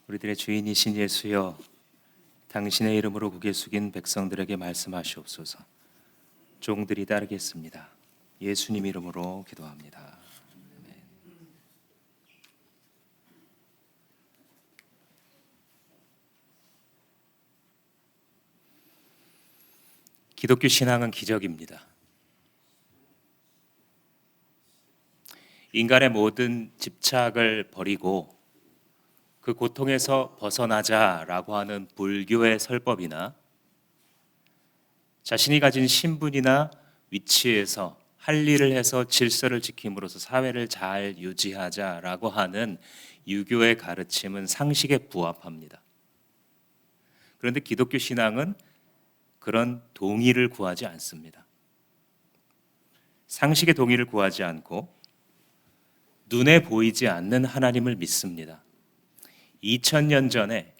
우리들의 주인이신 예수여, 당신의 이름으로 고개 숙인 백성들에게 말씀하시옵소서. 종들이 따르겠습니다. 예수님 이름으로 기도합니다. 아멘. 기독교 신앙은 기적입니다. 인간의 모든 집착을 버리고 그 고통에서 벗어나자라고 하는 불교의 설법이나 자신이 가진 신분이나 위치에서 할 일을 해서 질서를 지킴으로써 사회를 잘 유지하자라고 하는 유교의 가르침은 상식에 부합합니다. 그런데 기독교 신앙은 그런 동의를 구하지 않습니다. 상식의 동의를 구하지 않고 눈에 보이지 않는 하나님을 믿습니다. 2000년 전에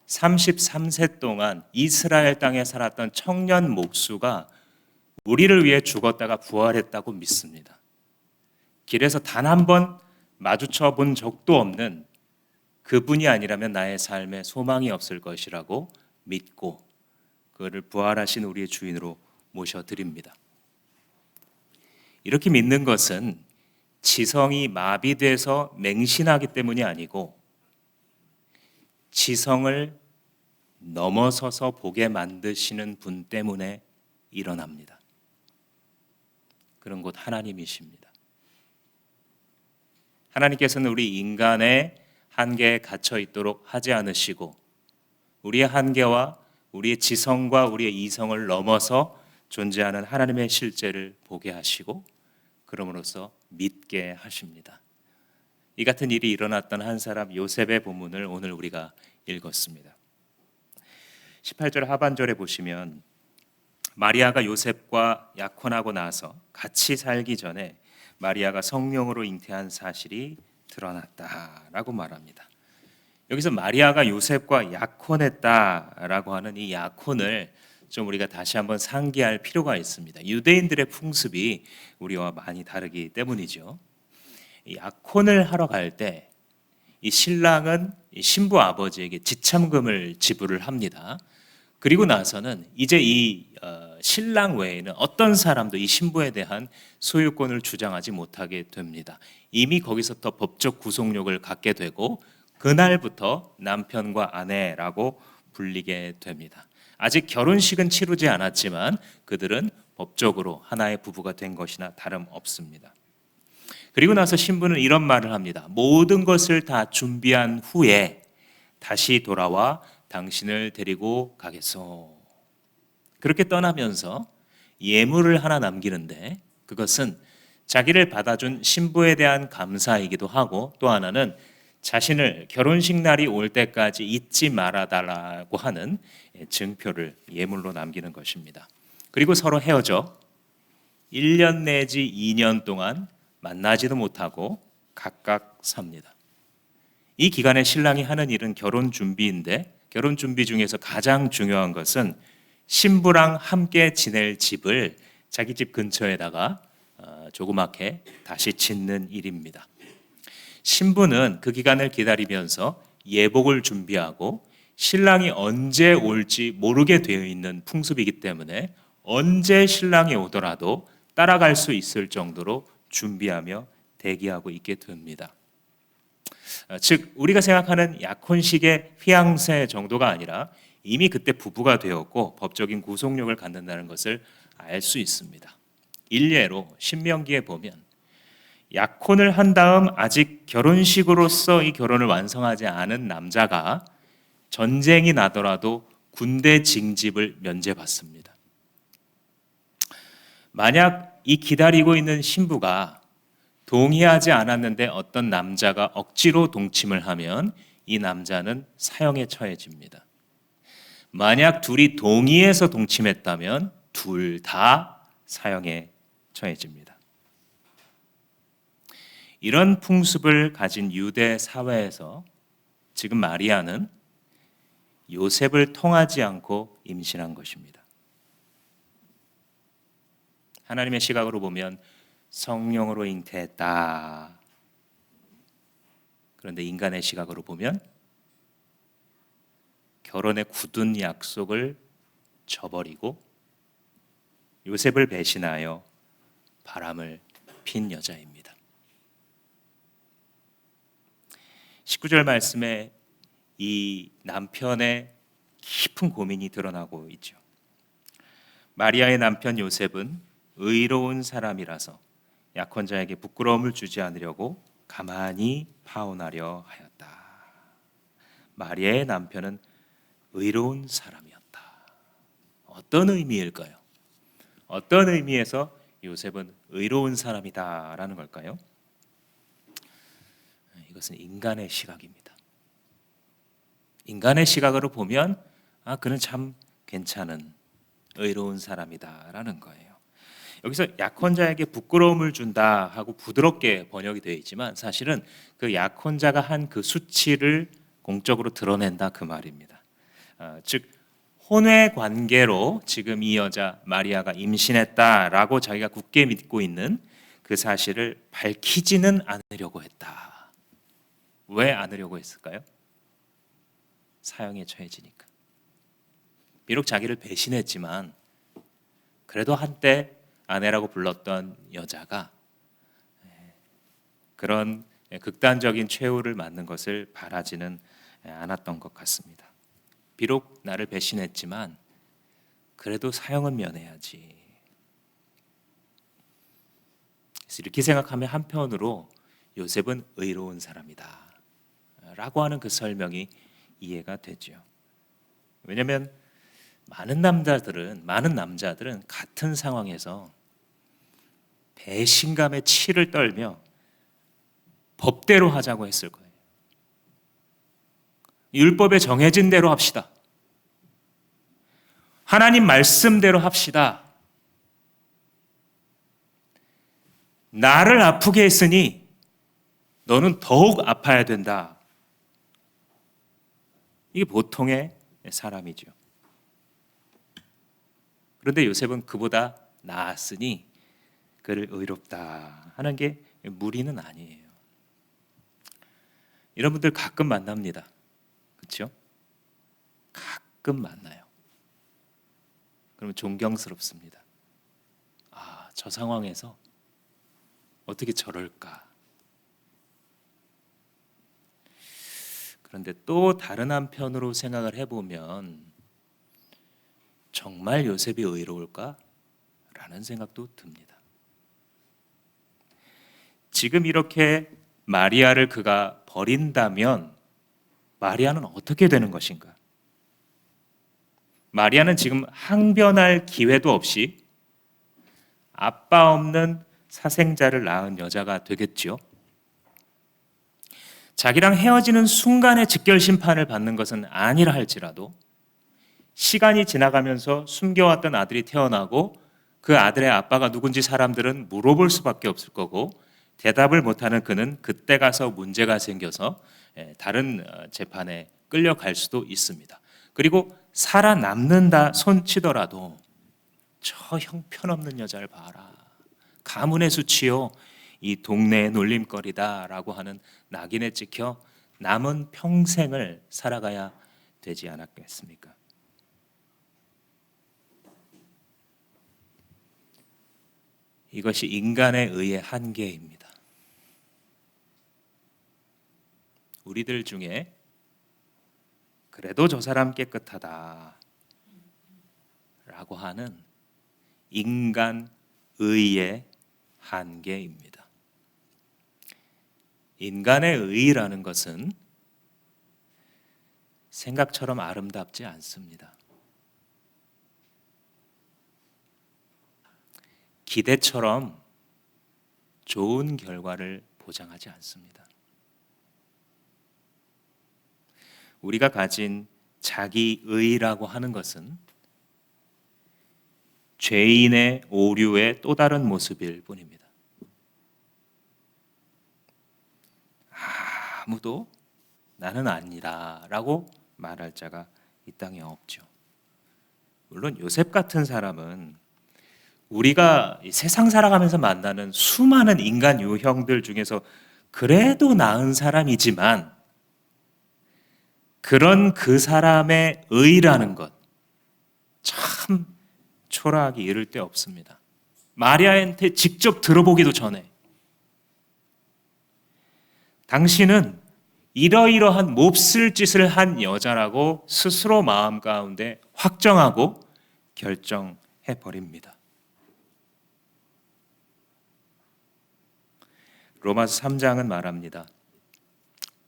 33세 동안 이스라엘 땅에 살았던 청년 목수가 우리를 위해 죽었다가 부활했다고 믿습니다. 길에서 단 한 번 마주쳐 본 적도 없는 그분이 아니라면 나의 삶에 소망이 없을 것이라고 믿고 그를 부활하신 우리의 주인으로 모셔드립니다. 이렇게 믿는 것은 지성이 마비돼서 맹신하기 때문이 아니고 지성을 넘어서서 보게 만드시는 분 때문에 일어납니다. 그런 곧 하나님이십니다. 하나님께서는 우리 인간의 한계에 갇혀 있도록 하지 않으시고 우리의 한계와 우리의 지성과 우리의 이성을 넘어서 존재하는 하나님의 실제를 보게 하시고 그럼으로써 믿게 하십니다. 이 같은 일이 일어났던 한 사람 요셉의 본문을 오늘 우리가 읽었습니다. 18절 하반절에 보시면 마리아가 요셉과 약혼하고 나서 같이 살기 전에 마리아가 성령으로 잉태한 사실이 드러났다라고 말합니다. 여기서 마리아가 요셉과 약혼했다라고 하는 이 약혼을 좀 우리가 다시 한번 상기할 필요가 있습니다. 유대인들의 풍습이 우리와 많이 다르기 때문이죠. 약혼을 하러 갈 때 이 신랑은 신부 아버지에게 지참금을 지불을 합니다. 그리고 나서는 이제 이 신랑 외에는 어떤 사람도 이 신부에 대한 소유권을 주장하지 못하게 됩니다. 이미 거기서부터 법적 구속력을 갖게 되고 그날부터 남편과 아내라고 불리게 됩니다. 아직 결혼식은 치르지 않았지만 그들은 법적으로 하나의 부부가 된 것이나 다름없습니다. 그리고 나서 신부는 이런 말을 합니다. 모든 것을 다 준비한 후에 다시 돌아와 당신을 데리고 가겠소. 그렇게 떠나면서 예물을 하나 남기는데 그것은 자기를 받아준 신부에 대한 감사이기도 하고 또 하나는 자신을 결혼식 날이 올 때까지 잊지 말아달라고 하는 증표를 예물로 남기는 것입니다. 그리고 서로 헤어져 1년 내지 2년 동안 만나지도 못하고 각각 삽니다. 이 기간에 신랑이 하는 일은 결혼 준비인데 결혼 준비 중에서 가장 중요한 것은 신부랑 함께 지낼 집을 자기 집 근처에다가 조그맣게 다시 짓는 일입니다. 신부는 그 기간을 기다리면서 예복을 준비하고 신랑이 언제 올지 모르게 되어 있는 풍습이기 때문에 언제 신랑이 오더라도 따라갈 수 있을 정도로 준비하며 대기하고 있게 됩니다. 즉 우리가 생각하는 약혼식의 휘양세 정도가 아니라 이미 그때 부부가 되었고 법적인 구속력을 갖는다는 것을 알 수 있습니다. 일례로 신명기에 보면 약혼을 한 다음 아직 결혼식으로서 이 결혼을 완성하지 않은 남자가 전쟁이 나더라도 군대 징집을 면제받습니다. 만약 이 기다리고 있는 신부가 동의하지 않았는데 어떤 남자가 억지로 동침을 하면 이 남자는 사형에 처해집니다. 만약 둘이 동의해서 동침했다면 둘 다 사형에 처해집니다. 이런 풍습을 가진 유대 사회에서 지금 마리아는 요셉을 통하지 않고 임신한 것입니다. 하나님의 시각으로 보면 성령으로 잉태했다. 그런데 인간의 시각으로 보면 결혼의 굳은 약속을 저버리고 요셉을 배신하여 바람을 핀 여자입니다. 19절 말씀에 이 남편의 깊은 고민이 드러나고 있죠. 마리아의 남편 요셉은 의로운 사람이라서 약혼자에게 부끄러움을 주지 않으려고 가만히 파혼하려 하였다. 마리아의 남편은 의로운 사람이었다. 어떤 의미일까요? 어떤 의미에서 요셉은 의로운 사람이다라는 걸까요? 이것은 인간의 시각입니다. 인간의 시각으로 보면 그는 참 괜찮은 의로운 사람이다라는 거예요. 여기서 약혼자에게 부끄러움을 준다 하고 부드럽게 번역이 되어 있지만 사실은 그 약혼자가 한 그 수치를 공적으로 드러낸다 그 말입니다. 즉 혼외 관계로 지금 이 여자 마리아가 임신했다라고 자기가 굳게 믿고 있는 그 사실을 밝히지는 않으려고 했다. 왜 않으려고 했을까요? 사형에 처해지니까. 비록 자기를 배신했지만 그래도 한때 아내라고 불렀던 여자가 그런 극단적인 최후를 맞는 것을 바라지는 않았던 것 같습니다. 비록 나를 배신했지만 그래도 사형은 면해야지. 그래서 이렇게 생각하면 한편으로 요셉은 의로운 사람이다 라고 하는 그 설명이 이해가 되죠. 왜냐하면 많은 남자들은 같은 상황에서 배신감에 치를 떨며 법대로 하자고 했을 거예요. 율법에 정해진 대로 합시다. 하나님 말씀대로 합시다. 나를 아프게 했으니 너는 더욱 아파야 된다. 이게 보통의 사람이죠. 그런데 요셉은 그보다 나았으니 그를 의롭다 하는 게 무리는 아니에요. 이런 분들 가끔 만납니다. 그렇죠? 가끔 만나요. 그러면 존경스럽습니다. 저 상황에서 어떻게 저럴까? 그런데 또 다른 한편으로 생각을 해보면 정말 요셉이 의로울까? 라는 생각도 듭니다. 지금 이렇게 마리아를 그가 버린다면 마리아는 어떻게 되는 것인가? 마리아는 지금 항변할 기회도 없이 아빠 없는 사생자를 낳은 여자가 되겠죠. 자기랑 헤어지는 순간에 직결 심판을 받는 것은 아니라 할지라도 시간이 지나가면서 숨겨왔던 아들이 태어나고 그 아들의 아빠가 누군지 사람들은 물어볼 수밖에 없을 거고 대답을 못하는 그는 그때 가서 문제가 생겨서 다른 재판에 끌려갈 수도 있습니다. 그리고 살아남는다 손치더라도 저 형편없는 여자를 봐라. 가문의 수치요. 이 동네의 놀림거리다라고 하는 낙인에 찍혀 남은 평생을 살아가야 되지 않았겠습니까? 이것이 인간의 의의 한계입니다. 우리들 중에 그래도 저 사람 깨끗하다 라고 하는 인간 의의 한계입니다. 인간의 의라는 것은 생각처럼 아름답지 않습니다. 기대처럼 좋은 결과를 보장하지 않습니다. 우리가 가진 자기의라고 하는 것은 죄인의 오류의 또 다른 모습일 뿐입니다. 아무도 나는 아니라 라고 말할 자가 이 땅에 없죠. 물론 요셉 같은 사람은 우리가 세상 살아가면서 만나는 수많은 인간 유형들 중에서 그래도 나은 사람이지만 그런 그 사람의 의라는 것 참 초라하기 이를 데 없습니다. 마리아한테 직접 들어보기도 전에 당신은 이러이러한 몹쓸 짓을 한 여자라고 스스로 마음 가운데 확정하고 결정해 버립니다. 로마서 3장은 말합니다.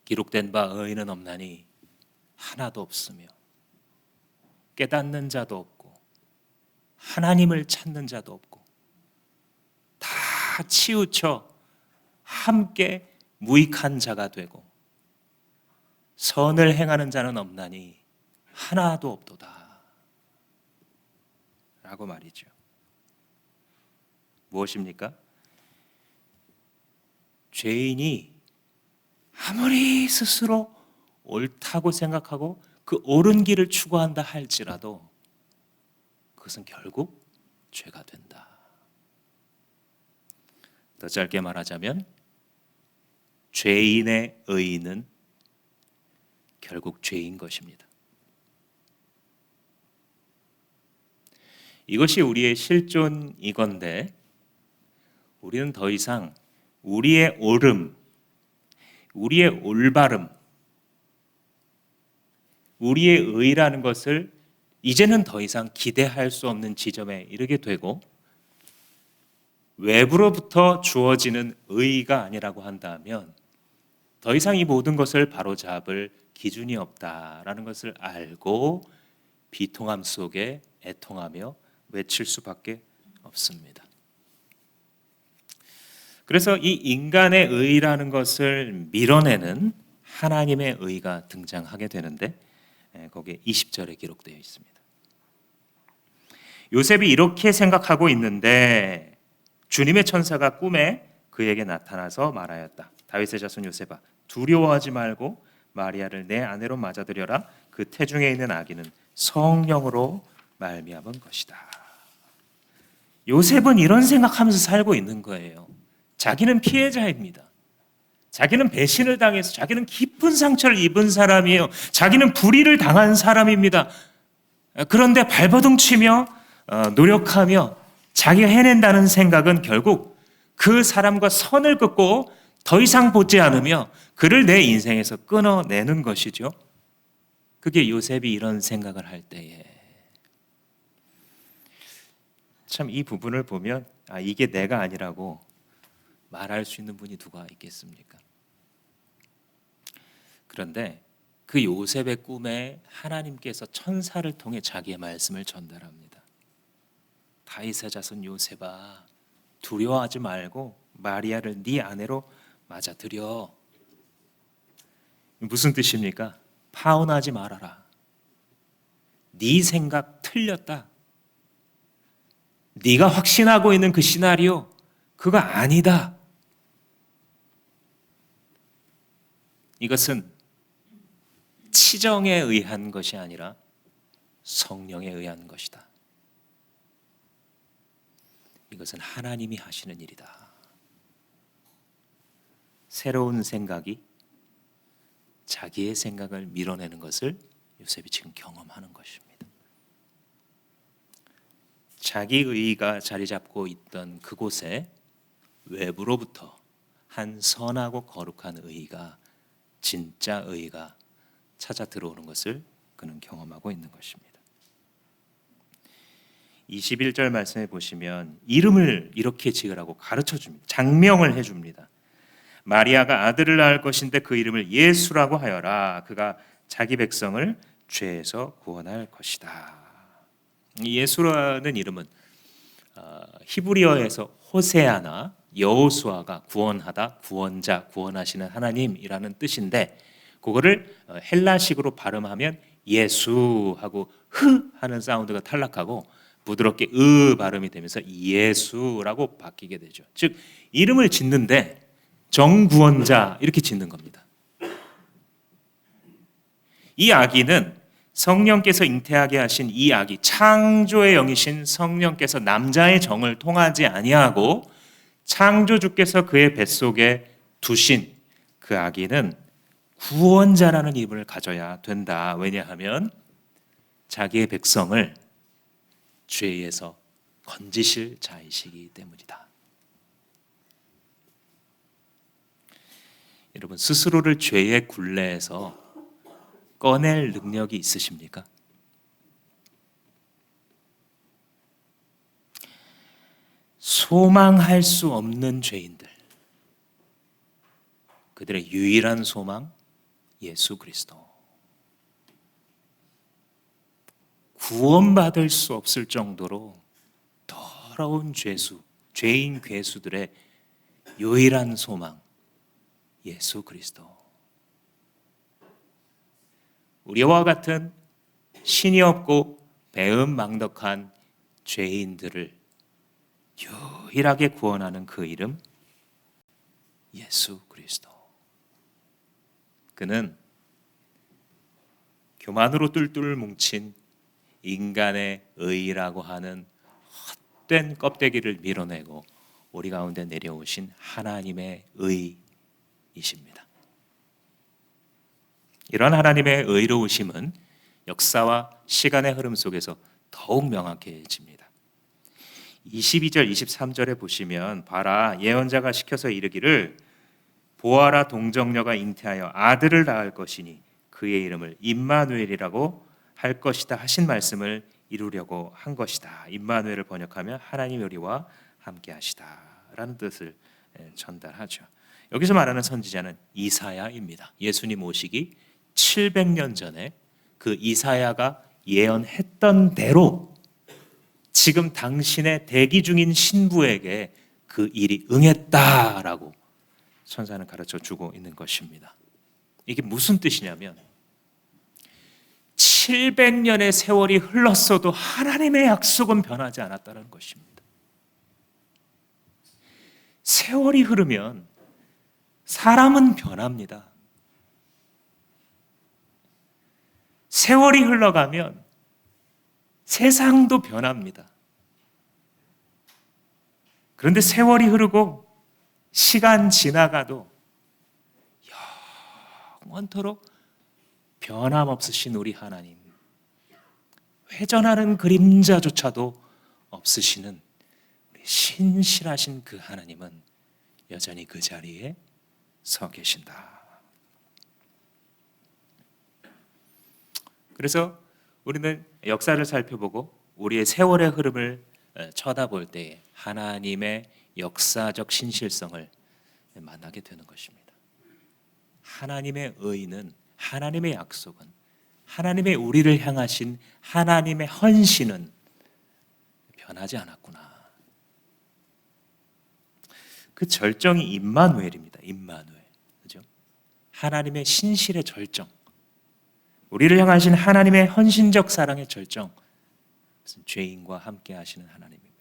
기록된 바 의인은 없나니 하나도 없으며 깨닫는 자도 없고 하나님을 찾는 자도 없고 다 치우쳐 함께 무익한 자가 되고 선을 행하는 자는 없나니 하나도 없도다 라고 말이죠. 무엇입니까? 죄인이 아무리 스스로 옳다고 생각하고 그 옳은 길을 추구한다 할지라도 그것은 결국 죄가 된다. 더 짧게 말하자면 죄인의 의의는 결국 죄인 것입니다. 이것이 우리의 실존이건데 우리는 더 이상 우리의 옳음, 우리의 올바름, 우리의 의라는 것을 이제는 더 이상 기대할 수 없는 지점에 이르게 되고 외부로부터 주어지는 의가 아니라고 한다면 더 이상 이 모든 것을 바로잡을 기준이 없다라는 것을 알고 비통함 속에 애통하며 외칠 수밖에 없습니다. 그래서 이 인간의 의라는 것을 밀어내는 하나님의 의가 등장하게 되는데 거기에 20절에 기록되어 있습니다. 요셉이 이렇게 생각하고 있는데 주님의 천사가 꿈에 그에게 나타나서 말하였다. 다윗의 자손 요셉아, 두려워하지 말고 마리아를 내 아내로 맞아들여라. 그 태중에 있는 아기는 성령으로 말미암은 것이다. 요셉은 이런 생각하면서 살고 있는 거예요. 자기는 피해자입니다. 자기는 배신을 당해서 자기는 깊은 상처를 입은 사람이에요. 자기는 불의를 당한 사람입니다. 그런데 발버둥 치며 노력하며 자기가 해낸다는 생각은 결국 그 사람과 선을 긋고 더 이상 보지 않으며 그를 내 인생에서 끊어내는 것이죠. 그게 요셉이 이런 생각을 할 때에 참 이 부분을 보면 이게 내가 아니라고 말할 수 있는 분이 누가 있겠습니까? 그런데 그 요셉의 꿈에 하나님께서 천사를 통해 자기의 말씀을 전달합니다. 다윗의 자손 요셉아, 두려워하지 말고 마리아를 네 아내로 맞아들여. 무슨 뜻입니까? 파혼하지 말아라. 네 생각 틀렸다. 네가 확신하고 있는 그 시나리오 그거 아니다. 이것은 치정에 의한 것이 아니라 성령에 의한 것이다. 이것은 하나님이 하시는 일이다. 새로운 생각이 자기의 생각을 밀어내는 것을 요셉이 지금 경험하는 것입니다. 자기 의의가 자리 잡고 있던 그곳에 외부로부터 한 선하고 거룩한 의의가, 진짜 의의가 찾아 들어오는 것을 그는 경험하고 있는 것입니다. 21절 말씀에 보시면 이름을 이렇게 지으라고 가르쳐 줍니다. 장명을 해줍니다. 마리아가 아들을 낳을 것인데 그 이름을 예수라고 하여라. 그가 자기 백성을 죄에서 구원할 것이다. 예수라는 이름은 히브리어에서 호세아나 여호수아가 구원하다, 구원자, 구원하시는 하나님이라는 뜻인데 그거를 헬라식으로 발음하면 예수하고 흐 하는 사운드가 탈락하고 부드럽게 발음이 되면서 예수라고 바뀌게 되죠. 즉 이름을 짓는데 정구원자 이렇게 짓는 겁니다. 이 아기는 성령께서 잉태하게 하신 이 아기, 창조의 영이신 성령께서 남자의 정을 통하지 아니하고 창조주께서 그의 뱃속에 두신 그 아기는 구원자라는 이름을 가져야 된다. 왜냐하면 자기의 백성을 죄에서 건지실 자이시기 때문이다. 여러분, 스스로를 죄의 굴레에서 꺼낼 능력이 있으십니까? 소망할 수 없는 죄인들, 그들의 유일한 소망, 예수 그리스도. 구원받을 수 없을 정도로 더러운 죄인 괴수들의 유일한 소망, 예수 그리스도. 우리와 같은 신이 없고 배은망덕한 죄인들을 유일하게 구원하는 그 이름, 예수 그리스도. 그는 교만으로 뚫뚫 뭉친 인간의 의라고 하는 헛된 껍데기를 밀어내고 우리 가운데 내려오신 하나님의 의이십니다. 이런 하나님의 의로우심은 역사와 시간의 흐름 속에서 더욱 명확해집니다. 22절, 23절에 보시면 봐라, 예언자가 시켜서 이르기를 보아라, 동정녀가 잉태하여 아들을 낳을 것이니 그의 이름을 임마누엘이라고 할 것이다 하신 말씀을 이루려고 한 것이다. 임마누엘을 번역하면 하나님이 우리와 함께 하시다 라는 뜻을 전달하죠. 여기서 말하는 선지자는 이사야입니다. 예수님 오시기 700년 전에 그 이사야가 예언했던 대로 지금 당신의 대기 중인 신부에게 그 일이 응했다라고 선사는 가르쳐 주고 있는 것입니다. 이게 무슨 뜻이냐면 700년의 세월이 흘렀어도 하나님의 약속은 변하지 않았다는 것입니다. 세월이 흐르면 사람은 변합니다. 세월이 흘러가면 세상도 변합니다. 그런데 세월이 흐르고 시간 지나가도 영원토록 변함없으신 우리 하나님, 회전하는 그림자조차도 없으시는 우리 신실하신 그 하나님은 여전히 그 자리에 서 계신다. 그래서 우리는 역사를 살펴보고 우리의 세월의 흐름을 쳐다볼 때 하나님의 역사적 신실성을 만나게 되는 것입니다. 하나님의 의는, 하나님의 약속은, 하나님의 우리를 향하신 하나님의 헌신은 변하지 않았구나. 그 절정이 임마누엘입니다. 임마누엘, 그죠? 하나님의 신실의 절정, 우리를 향하신 하나님의 헌신적 사랑의 절정, 죄인과 함께 하시는 하나님입니다.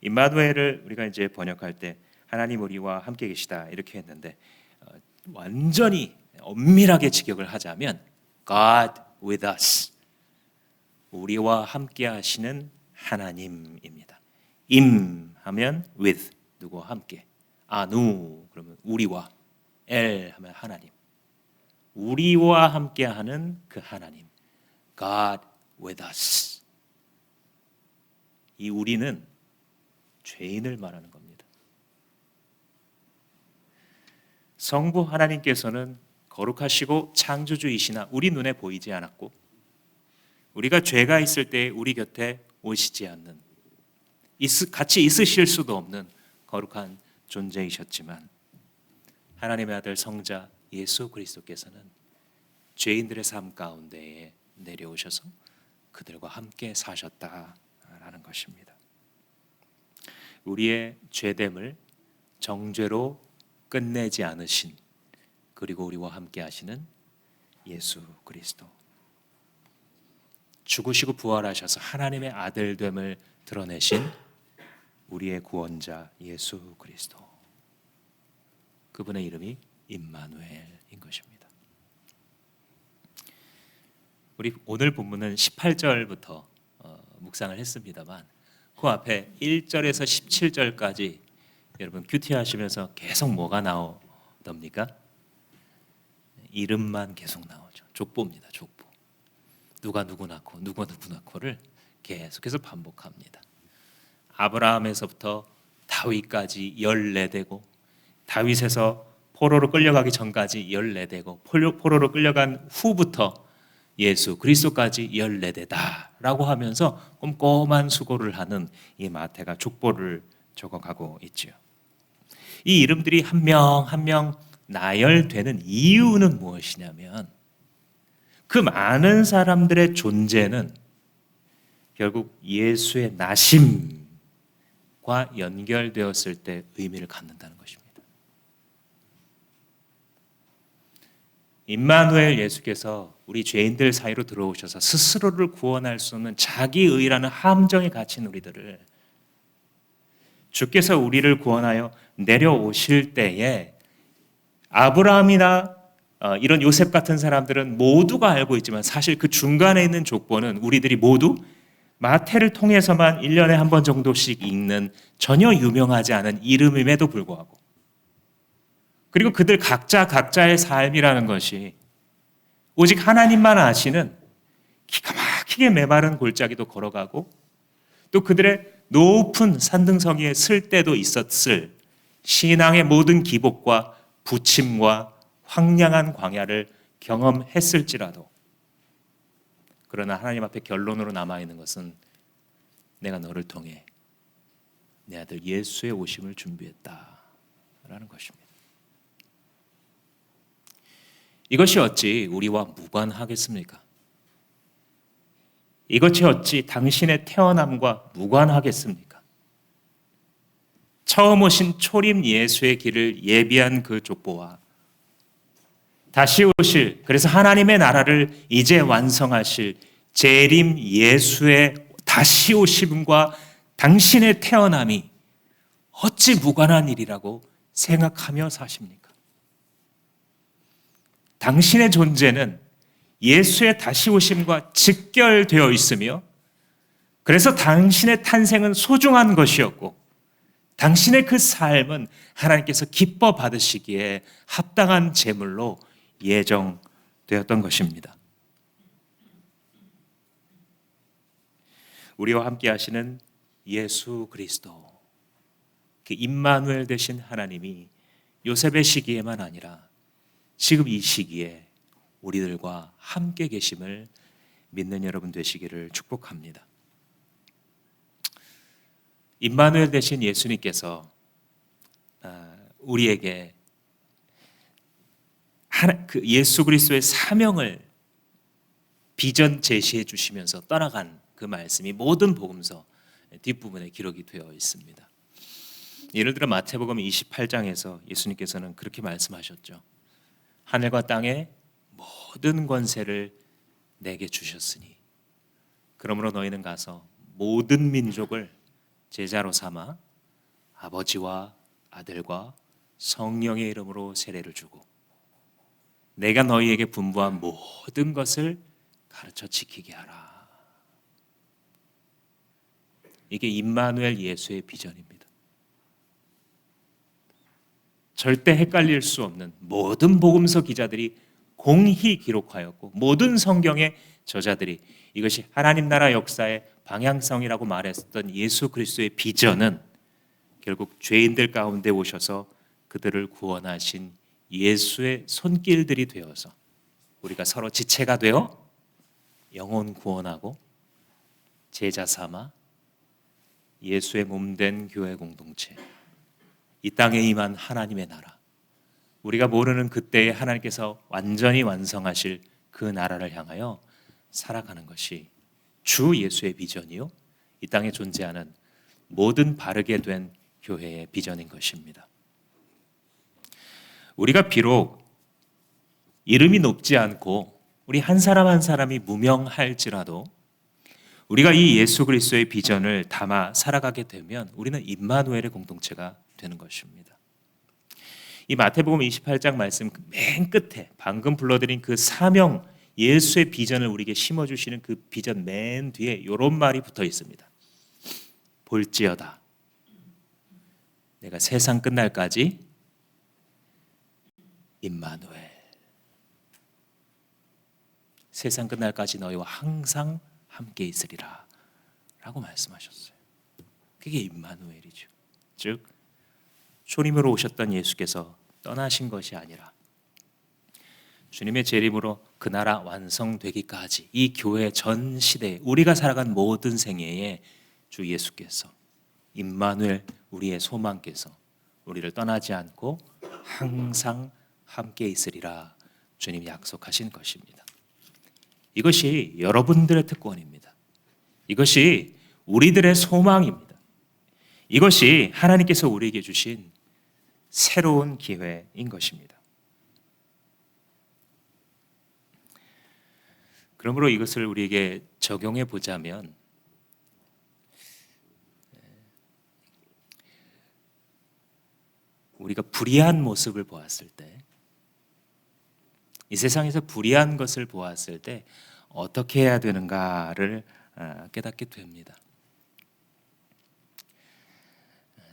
임마누엘을 우리가 이제 번역할 때 하나님 우리와 함께 계시다 이렇게 했는데 완전히 엄밀하게 직역을 하자면 God with us, 우리와 함께 하시는 하나님입니다. 임 하면 with, 누구와 함께, 아누 그러면 우리와, 엘 하면 하나님, 우리와 함께 하는 그 하나님, God with us. 이 우리는 죄인을 말하는 겁니다. 성부 하나님께서는 거룩하시고 창조주이시나 우리 눈에 보이지 않았고 우리가 죄가 있을 때 우리 곁에 오시지 않는, 같이 있으실 수도 없는 거룩한 존재이셨지만 하나님의 아들 성자 예수 그리스도께서는 죄인들의 삶 가운데에 내려오셔서 그들과 함께 사셨다라는 것입니다. 우리의 죄됨을 정죄로 끝내지 않으신, 그리고 우리와 함께 하시는 예수 그리스도, 죽으시고 부활하셔서 하나님의 아들됨을 드러내신 우리의 구원자 예수 그리스도, 그분의 이름이 임마누엘인 것입니다. 우리 오늘 본문은 18절부터 묵상을 했습니다만 그 앞에 1절에서 17절까지 여러분 큐티 하시면서 계속 뭐가 나오답니까? 이름만 계속 나오죠. 족보입니다. 족보. 누가 누구 낳고 누가 누구 낳고를 계속해서 반복합니다. 아브라함에서부터 다윗까지 14대고, 다윗에서 포로로 끌려가기 전까지 14대고, 포로로 끌려간 후부터 예수 그리스도까지 14대다라고 하면서 꼼꼼한 수고를 하는 이 마태가 족보를 적어가고 있죠. 이 이름들이 한 명 한 명 나열되는 이유는 무엇이냐면, 그 많은 사람들의 존재는 결국 예수의 나심과 연결되었을 때 의미를 갖는다는 것입니다. 임마누엘 예수께서 우리 죄인들 사이로 들어오셔서 스스로를 구원할 수 없는 자기의라는 함정에 갇힌 우리들을, 주께서 우리를 구원하여 내려오실 때에 아브라함이나 이런 요셉 같은 사람들은 모두가 알고 있지만, 사실 그 중간에 있는 족보는 우리들이 모두 마태를 통해서만 1년에 한 번 정도씩 읽는 전혀 유명하지 않은 이름임에도 불구하고, 그리고 그들 각자의 삶이라는 것이 오직 하나님만 아시는 기가 막히게 메마른 골짜기도 걸어가고, 또 그들의 높은 산등성이에 쓸 때도 있었을 신앙의 모든 기복과 부침과 황량한 광야를 경험했을지라도, 그러나 하나님 앞에 결론으로 남아있는 것은 내가 너를 통해 내 아들 예수의 오심을 준비했다라는 것입니다. 이것이 어찌 우리와 무관하겠습니까? 이것이 어찌 당신의 태어남과 무관하겠습니까? 처음 오신 초림 예수의 길을 예비한 그 족보와 다시 오실, 그래서 하나님의 나라를 이제 완성하실 재림 예수의 다시 오심과 당신의 태어남이 어찌 무관한 일이라고 생각하며 사십니까? 당신의 존재는 예수의 다시 오심과 직결되어 있으며, 그래서 당신의 탄생은 소중한 것이었고, 당신의 그 삶은 하나님께서 기뻐 받으시기에 합당한 제물로 예정되었던 것입니다. 우리와 함께 하시는 예수 그리스도, 그 임마누엘 되신 하나님이 요셉의 시기에만 아니라 지금 이 시기에 우리들과 함께 계심을 믿는 여러분 되시기를 축복합니다. 임마누엘 되신 예수님께서 우리에게 그 예수 그리스도의 사명을 비전 제시해 주시면서 떠나간 그 말씀이 모든 복음서 뒷부분에 기록이 되어 있습니다. 예를 들어 마태복음 28장에서 예수님께서는 그렇게 말씀하셨죠. 하늘과 땅의 모든 권세를 내게 주셨으니 그러므로 너희는 가서 모든 민족을 제자로 삼아 아버지와 아들과 성령의 이름으로 세례를 주고 내가 너희에게 분부한 모든 것을 가르쳐 지키게 하라. 이게 임마누엘 예수의 비전입니다. 절대 헷갈릴 수 없는 모든 복음서 기자들이 공히 기록하였고, 모든 성경의 저자들이 이것이 하나님 나라 역사의 방향성이라고 말했던 예수 그리스도의 비전은 결국 죄인들 가운데 오셔서 그들을 구원하신 예수의 손길들이 되어서 우리가 서로 지체가 되어 영혼 구원하고 제자 삼아 예수의 몸된 교회 공동체, 이 땅에 임한 하나님의 나라, 우리가 모르는 그때에 하나님께서 완전히 완성하실 그 나라를 향하여 살아가는 것이 주 예수의 비전이요, 이 땅에 존재하는 모든 바르게 된 교회의 비전인 것입니다. 우리가 비록 이름이 높지 않고 우리 한 사람 한 사람이 무명할지라도 우리가 이 예수 그리스도의 비전을 담아 살아가게 되면 우리는 임마누엘의 공동체가 되는 것입니다. 이 마태복음 28장 말씀 맨 끝에 방금 불러드린 그 사명, 예수의 비전을 우리에게 심어주시는 그 비전 맨 뒤에 이런 말이 붙어 있습니다. 볼지어다 내가 세상 끝날까지 임마누엘, 세상 끝날까지 너희와 항상 함께 있으리라 라고 말씀하셨어요. 그게 임마누엘이죠. 즉 초림으로 오셨던 예수께서 떠나신 것이 아니라 주님의 재림으로 그 나라 완성되기까지 이 교회 전 시대에 우리가 살아간 모든 생애에 주 예수께서 임마누엘 우리의 소망께서 우리를 떠나지 않고 항상 함께 있으리라 주님이 약속하신 것입니다. 이것이 여러분들의 특권입니다. 이것이 우리들의 소망입니다. 이것이 하나님께서 우리에게 주신 새로운 기회인 것입니다. 그러므로 이것을 우리에게 적용해 보자면 우리가 불의한 모습을 보았을 때, 이 세상에서 불의한 것을 보았을 때 어떻게 해야 되는가를 깨닫게 됩니다.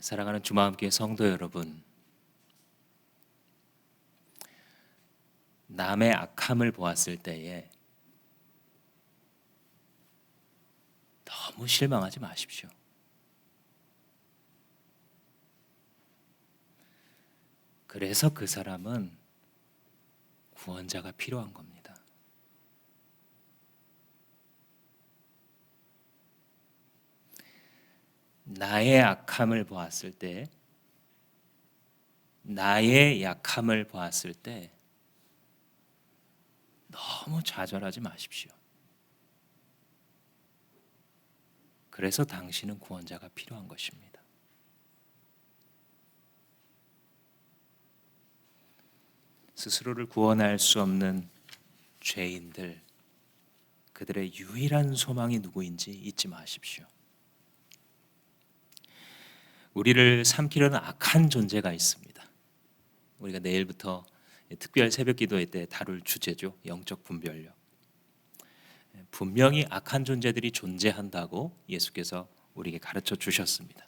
사랑하는 주마음교회 성도 여러분, 남의 악함을 보았을 때에 너무 실망하지 마십시오. 그래서 그 사람은 구원자가 필요한 겁니다. 나의 악함을 보았을 때, 나의 약함을 보았을 때 너무 좌절하지 마십시오. 그래서 당신은 구원자가 필요한 것입니다. 스스로를 구원할 수 없는 죄인들, 그들의 유일한 소망이 누구인지 잊지 마십시오. 우리를 삼키려는 악한 존재가 있습니다. 우리가 내일부터 특별 새벽 기도회 때 다룰 주제죠. 영적 분별력. 분명히 악한 존재들이 존재한다고 예수께서 우리에게 가르쳐 주셨습니다.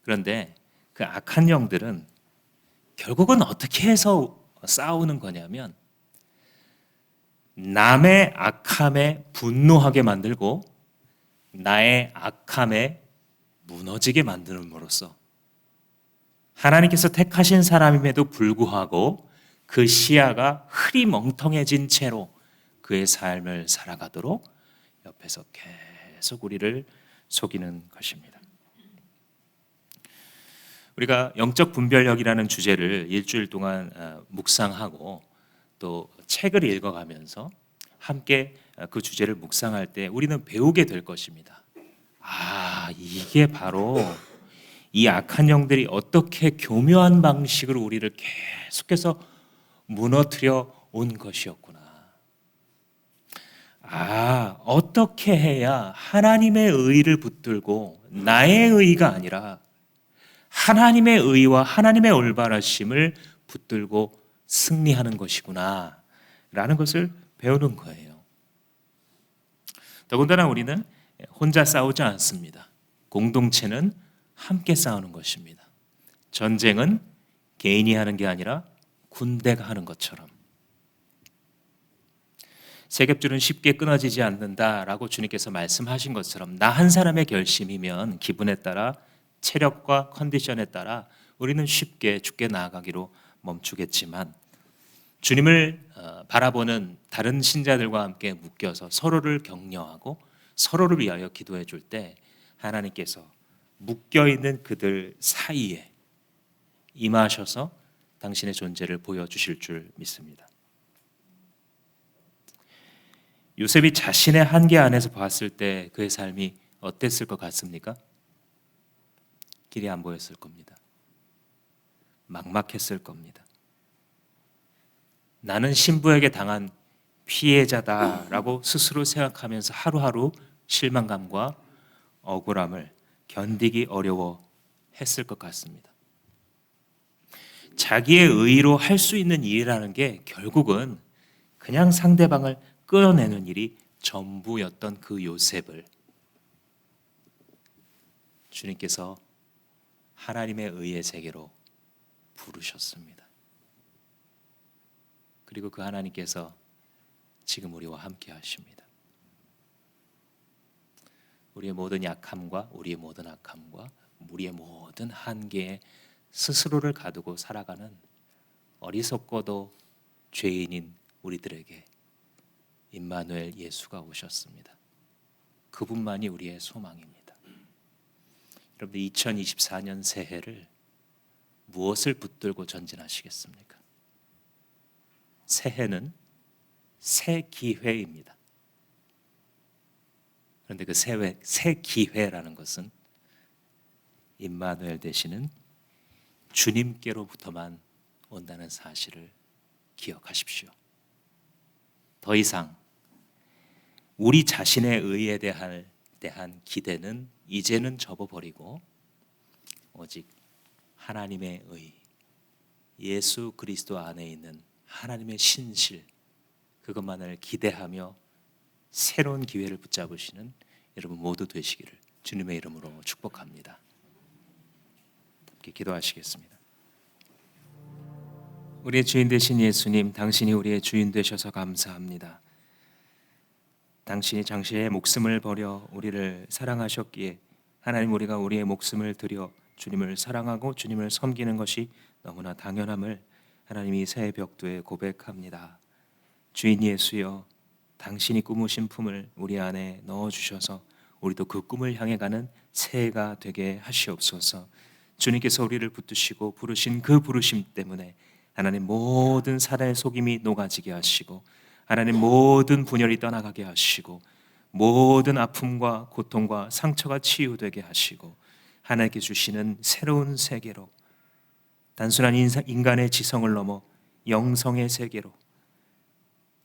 그런데 그 악한 영들은 결국은 어떻게 해서 싸우는 거냐면 남의 악함에 분노하게 만들고 나의 악함에 무너지게 만드는으로써 하나님께서 택하신 사람임에도 불구하고 그 시야가 흐리멍텅해진 채로 그의 삶을 살아가도록 옆에서 계속 우리를 속이는 것입니다. 우리가 영적 분별력이라는 주제를 일주일 동안 묵상하고 또 책을 읽어가면서 함께 그 주제를 묵상할 때 우리는 배우게 될 것입니다. 이게 바로 이 악한 영들이 어떻게 교묘한 방식으로 우리를 계속해서 무너뜨려 온 것이었구나. 어떻게 해야 하나님의 의를 붙들고 나의 의가 아니라 하나님의 의와 하나님의 올바르심을 붙들고 승리하는 것이구나 라는 것을 배우는 거예요. 더군다나 우리는 혼자 싸우지 않습니다. 공동체는 함께 싸우는 것입니다. 전쟁은 개인이 하는 게 아니라 군대가 하는 것처럼. 세귑줄은 쉽게 끊어지지 않는다라고 주님께서 말씀하신 것처럼 나 한 사람의 결심이면 기분에 따라 체력과 컨디션에 따라 우리는 쉽게 죽게 나아가기로 멈추겠지만 주님을 바라보는 다른 신자들과 함께 묶여서 서로를 격려하고 서로를 위하여 기도해 줄 때 하나님께서 묶여있는 그들 사이에 임하셔서 당신의 존재를 보여주실 줄 믿습니다. 요셉이 자신의 한계 안에서 봤을 때 그의 삶이 어땠을 것 같습니까? 길이 안 보였을 겁니다. 막막했을 겁니다. 나는 신부에게 당한 피해자다라고 스스로 생각하면서 하루하루 실망감과 억울함을 견디기 어려워했을 것 같습니다. 자기의 의로 할 수 있는 일이라는 게 결국은 그냥 상대방을 끌어내는 일이 전부였던 그 요셉을 주님께서 하나님의 의의 세계로 부르셨습니다. 그리고 그 하나님께서 지금 우리와 함께 하십니다. 우리의 모든 약함과 우리의 모든 악함과 우리의 모든 한계에 스스로를 가두고 살아가는 어리석고도 죄인인 우리들에게 임마누엘 예수가 오셨습니다. 그분만이 우리의 소망입니다. 여러분들 2024년 새해를 무엇을 붙들고 전진하시겠습니까? 새해는 새 기회입니다. 그런데 그 새 기회라는 것은 임마누엘 되시는 주님께로부터만 온다는 사실을 기억하십시오. 더 이상 우리 자신의 의에 대한 기대는 이제는 접어버리고 오직 하나님의 의, 예수 그리스도 안에 있는 하나님의 신실, 그것만을 기대하며 새로운 기회를 붙잡으시는 여러분 모두 되시기를 주님의 이름으로 축복합니다. 함께 기도하시겠습니다. 우리의 주인 되신 예수님, 당신이 우리의 주인 되셔서 감사합니다. 당신이 당시의 목숨을 버려 우리를 사랑하셨기에 하나님, 우리가 우리의 목숨을 들여 주님을 사랑하고 주님을 섬기는 것이 너무나 당연함을 하나님이 새해 벽두에 고백합니다. 주인 예수여, 당신이 꾸무신 품을 우리 안에 넣어주셔서 우리도 그 꿈을 향해 가는 새해가 되게 하시옵소서. 주님께서 우리를 붙드시고 부르신 그 부르심 때문에 하나님 모든 사단의 속임이 녹아지게 하시고 하나님 모든 분열이 떠나가게 하시고 모든 아픔과 고통과 상처가 치유되게 하시고 하나님께 주시는 새로운 세계로, 단순한 인간의 지성을 넘어 영성의 세계로,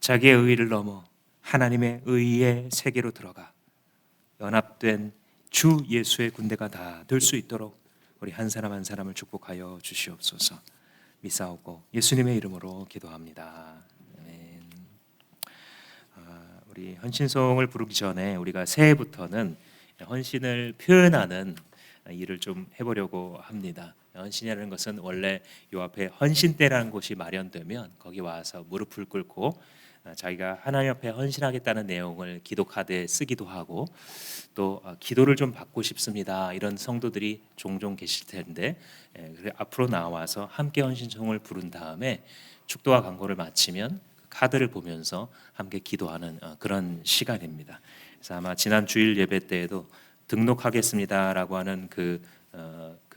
자기의 의의를 넘어 하나님의 의의 세계로 들어가 연합된 주 예수의 군대가 다 될 수 있도록 우리 한 사람 한 사람을 축복하여 주시옵소서. 미사오고 예수님의 이름으로 기도합니다. 아멘. 우리 헌신송을 부르기 전에 우리가 새해부터는 헌신을 표현하는 일을 좀 해보려고 합니다. 헌신이라는 것은 원래 요 앞에 헌신대라는 곳이 마련되면 거기 와서 무릎을 꿇고 자기가 하나님 앞에 헌신하겠다는 내용을 기도 카드에 쓰기도 하고, 또 기도를 좀 받고 싶습니다 이런 성도들이 종종 계실 텐데, 앞으로 나와서 함께 헌신송을 부른 다음에 축도와 간구를 마치면 카드를 보면서 함께 기도하는 그런 시간입니다. 그래서 아마 지난 주일 예배 때에도 등록하겠습니다라고 하는 그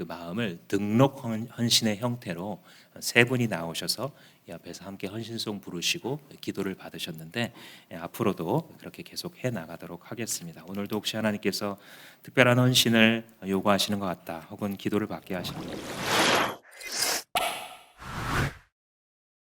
마음을 등록 헌신의 형태로 세 분이 나오셔서 이 앞에서 함께 헌신송 부르시고 기도를 받으셨는데, 앞으로도 그렇게 계속 해 나가도록 하겠습니다. 오늘도 혹시 하나님께서 특별한 헌신을 요구하시는 것 같다, 혹은 기도를 받게 하시는 것 같다,